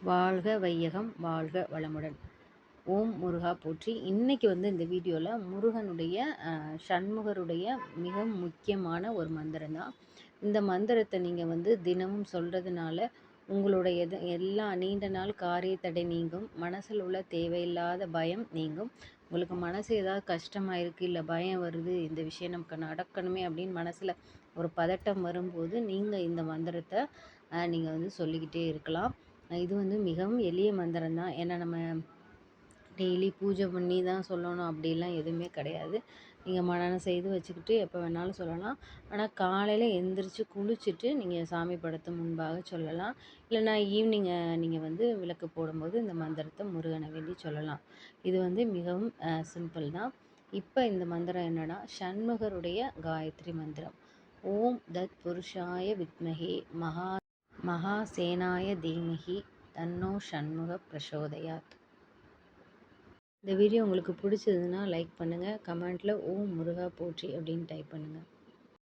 வாழ்க வையகம் வாழ்க வளமுடன். ஓம் முருகா போற்றி. இன்னைக்கு இந்த வீடியோவில் முருகனுடைய சண்முகருடைய மிக முக்கியமான ஒரு மந்திரம் தான். இந்த மந்திரத்தை நீங்கள் தினமும் சொல்கிறதுனால உங்களுடைய எல்லா நீண்ட நாள் காரிய தடை நீங்கும். மனசில் உள்ள தேவையில்லாத பயம் நீங்கும். உங்களுக்கு மனசு ஏதாவது கஷ்டமாக இருக்குது, இல்லை பயம் வருது, இந்த விஷயம் நமக்கு நடக்கணுமே அப்படின்னு மனசில் ஒரு பதட்டம் வரும்போது நீங்கள் இந்த மந்திரத்தை நீங்கள் சொல்லிக்கிட்டே இருக்கலாம். இது மிகவும் எளிய மந்திரம் தான். ஏன்னா நம்ம டெய்லி பூஜை பண்ணி தான் சொல்லணும் அப்படிலாம் எதுவுமே கிடையாது. நீங்கள் மனனம் செய்து வச்சுக்கிட்டு எப்போ வேணாலும் சொல்லலாம். ஆனால் காலையில் எந்திரிச்சு குளிச்சுட்டு நீங்கள் சாமி படத்து முன்பாக சொல்லலாம். இல்லைனா ஈவினிங் நீங்கள் விளக்கு போடும்போது இந்த மந்திரத்தை முருகனை வேண்டி சொல்லலாம். இது மிகவும் சிம்பிள் தான். இப்போ இந்த மந்திரம் என்னன்னா, சண்முகருடைய காயத்ரி மந்திரம். ஓம் தத் புருஷாய வித்மஹே மகாசேனாய தீமஹி தன்னோ சண்முக பிரசோதயாத். இந்த வீடியோ உங்களுக்கு பிடிச்சதுன்னா லைக் பண்ணுங்கள். கமெண்ட்டில் ஓம் முருகா போற்றி அப்படின்னு டைப் பண்ணுங்கள்.